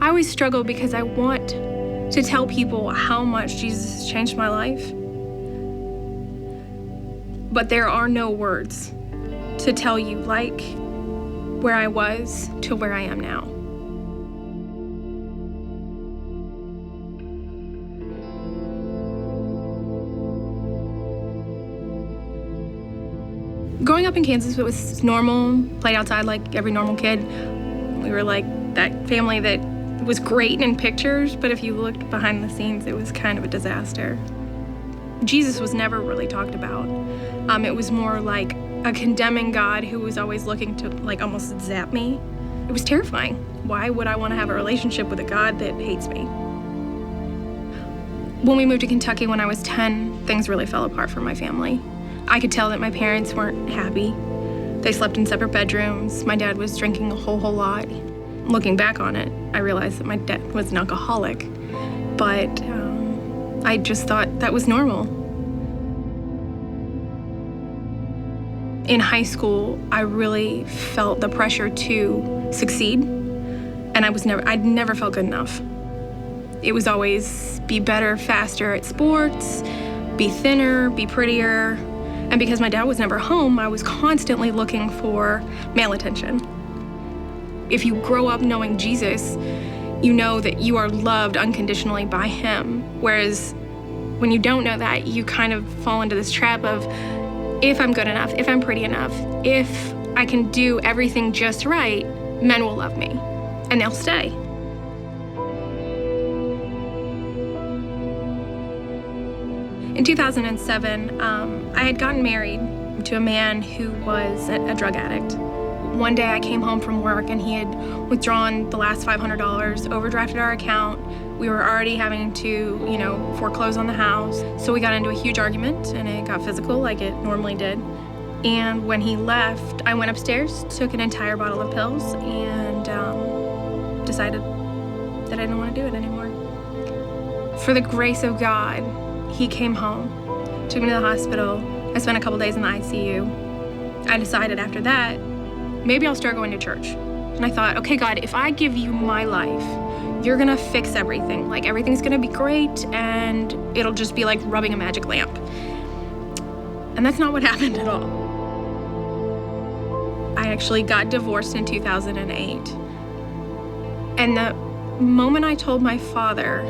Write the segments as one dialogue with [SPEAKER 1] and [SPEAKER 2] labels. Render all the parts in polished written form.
[SPEAKER 1] I always struggle because I want to tell people how much Jesus has changed my life. But there are no words to tell you, like where I was to where I am now. Growing up in Kansas, it was normal, played outside like every normal kid. We were like that family that was great in pictures, but if you looked behind the scenes, it was kind of a disaster. Jesus was never really talked about. It was more like a condemning God who was always looking to like almost zap me. It was terrifying. Why would I want to have a relationship with a God that hates me? When we moved to Kentucky when I was 10, things really fell apart for my family. I could tell that my parents weren't happy. They slept in separate bedrooms. My dad was drinking a whole lot. Looking back on it, I realized that my dad was an alcoholic, but I just thought that was normal. In high school, I really felt the pressure to succeed, and I'd never felt good enough. It was always be better, faster at sports, be thinner, be prettier. And because my dad was never home, I was constantly looking for male attention. If you grow up knowing Jesus, you know that you are loved unconditionally by him. Whereas when you don't know that, you kind of fall into this trap of, if I'm good enough, if I'm pretty enough, if I can do everything just right, men will love me, and they'll stay. In 2007, I had gotten married to a man who was a drug addict. One day I came home from work and he had withdrawn the last $500, overdrafted our account. We were already having to, foreclose on the house. So we got into a huge argument and it got physical like it normally did. And when he left, I went upstairs, took an entire bottle of pills, and decided that I didn't want to do it anymore. For the grace of God, he came home, took me to the hospital. I spent a couple days in the ICU. I decided after that, maybe I'll start going to church. And I thought, okay, God, if I give you my life, you're gonna fix everything. Like everything's gonna be great and it'll just be like rubbing a magic lamp. And that's not what happened at all. I actually got divorced in 2008. And the moment I told my father,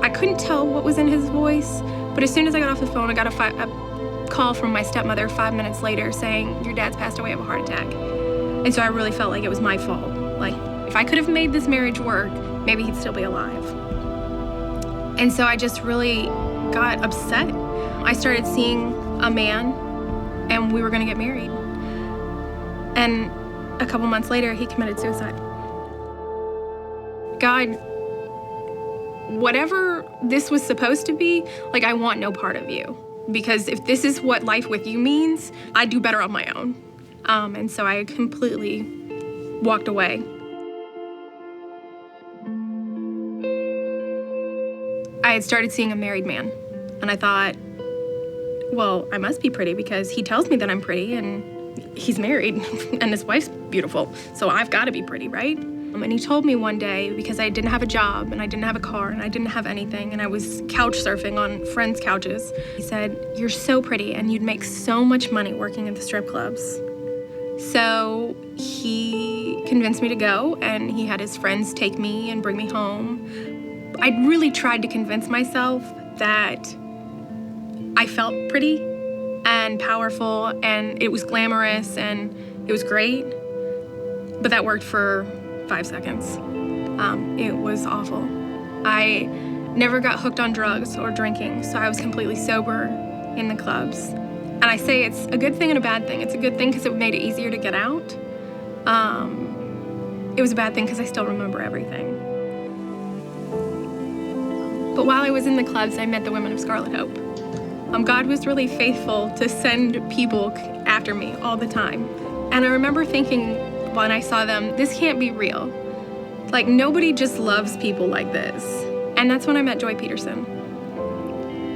[SPEAKER 1] I couldn't tell what was in his voice, but as soon as I got off the phone, I got a call from my stepmother 5 minutes later saying, your dad's passed away of a heart attack. And so I really felt like it was my fault. Like, if I could have made this marriage work, maybe he'd still be alive. And so I just really got upset. I started seeing a man, and we were gonna get married. And a couple months later, he committed suicide. God, whatever this was supposed to be, like, I want no part of you. Because if this is what life with you means, I do better on my own. And so I completely walked away. I had started seeing a married man, and I thought, well, I must be pretty because he tells me that I'm pretty, and he's married, and his wife's beautiful, so I've got to be pretty, right? And he told me one day, because I didn't have a job, and I didn't have a car, and I didn't have anything, and I was couch surfing on friends' couches. He said, you're so pretty, and you'd make so much money working at the strip clubs. So he convinced me to go, and he had his friends take me and bring me home. I really tried to convince myself that I felt pretty and powerful, and it was glamorous, and it was great, but that worked for 5 seconds. It was awful. I never got hooked on drugs or drinking, so I was completely sober in the clubs. And I say it's a good thing and a bad thing. It's a good thing because it made it easier to get out. It was a bad thing because I still remember everything. But while I was in the clubs, I met the women of Scarlet Hope. God was really faithful to send people after me all the time. And I remember thinking when I saw them, this can't be real. Like, nobody just loves people like this. And that's when I met Joy Peterson.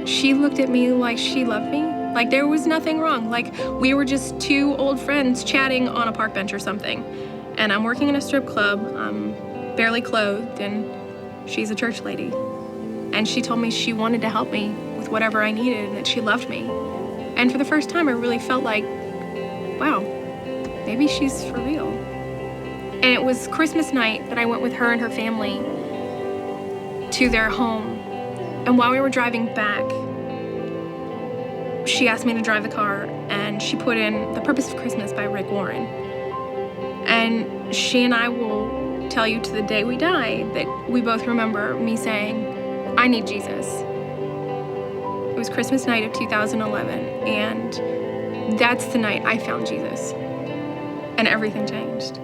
[SPEAKER 1] She looked at me like she loved me. Like there was nothing wrong. Like we were just two old friends chatting on a park bench or something. And I'm working in a strip club. I'm barely clothed, and she's a church lady. And she told me she wanted to help me with whatever I needed and that she loved me. And for the first time, I really felt like, wow, maybe she's for real. And it was Christmas night that I went with her and her family to their home. And while we were driving back, she asked me to drive the car, and she put in The Purpose of Christmas by Rick Warren. And she and I will tell you to the day we die that we both remember me saying, I need Jesus. It was Christmas night of 2011, and that's the night I found Jesus, and everything changed.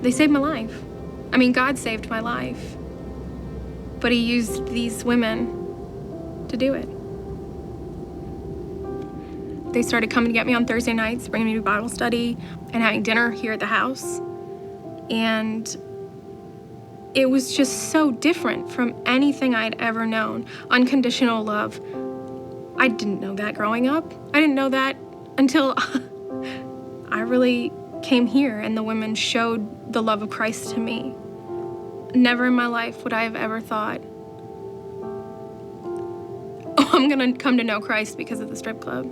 [SPEAKER 1] They saved my life. I mean, God saved my life, but he used these women to do it. They started coming to get me on Thursday nights, bringing me to Bible study, and having dinner here at the house. And it was just so different from anything I'd ever known. Unconditional love. I didn't know that growing up. I didn't know that until I really came here and the women showed the love of Christ to me. Never in my life would I have ever thought, oh, I'm gonna come to know Christ because of the strip club.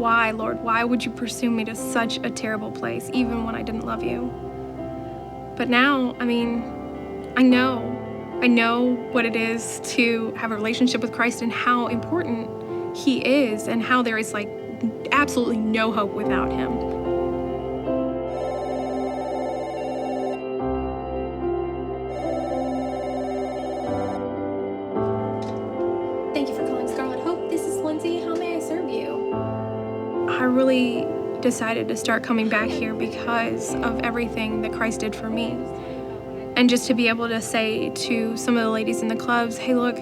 [SPEAKER 1] Why, Lord? Why would you pursue me to such a terrible place, even when I didn't love you? But now, I mean, I know what it is to have a relationship with Christ and how important he is and how there is like absolutely no hope without him. Thank you for calling Scarlet Hope. This is Lindsay. How may I serve you? I really decided to start coming back here because of everything that Christ did for me. And just to be able to say to some of the ladies in the clubs, hey, look,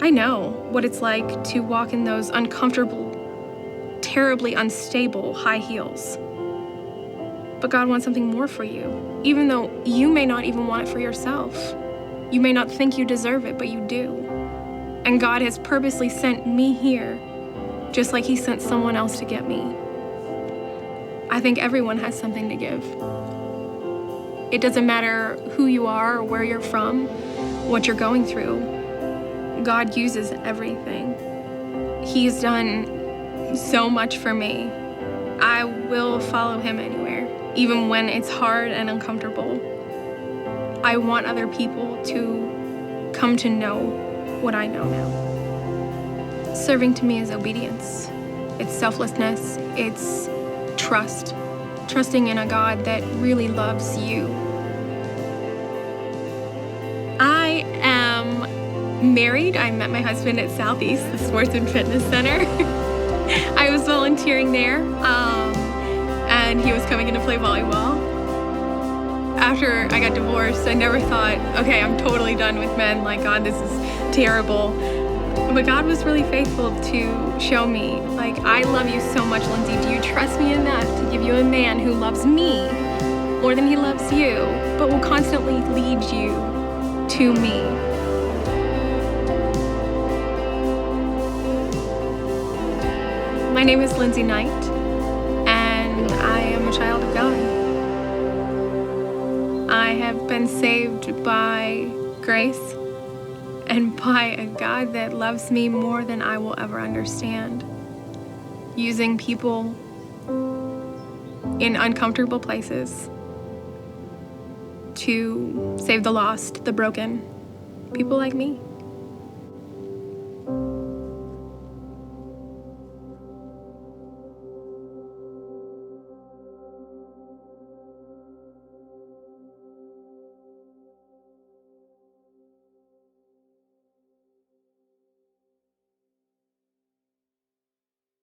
[SPEAKER 1] I know what it's like to walk in those uncomfortable, terribly unstable high heels. But God wants something more for you, even though you may not even want it for yourself. You may not think you deserve it, but you do. And God has purposely sent me here, just like he sent someone else to get me. I think everyone has something to give. It doesn't matter who you are or where you're from, what you're going through. God uses everything. He's done so much for me. I will follow him anywhere, even when it's hard and uncomfortable. I want other people to come to know what I know now. Serving to me is obedience. It's selflessness. It's trusting in a God that really loves you. I am married. I met my husband at Southeast, the Sports and Fitness Center. I was volunteering there, and he was coming in to play volleyball. After I got divorced, I never thought, okay, I'm totally done with men. Like, God, this is terrible. But God was really faithful to show me, like, I love you so much, Lindsay. Do you trust me enough to give you a man who loves me more than he loves you, but will constantly lead you to me? My name is Lindsay Knight, and I am a child of God. I have been saved by grace and by a God that loves me more than I will ever understand, using people in uncomfortable places to save the lost, the broken, people like me.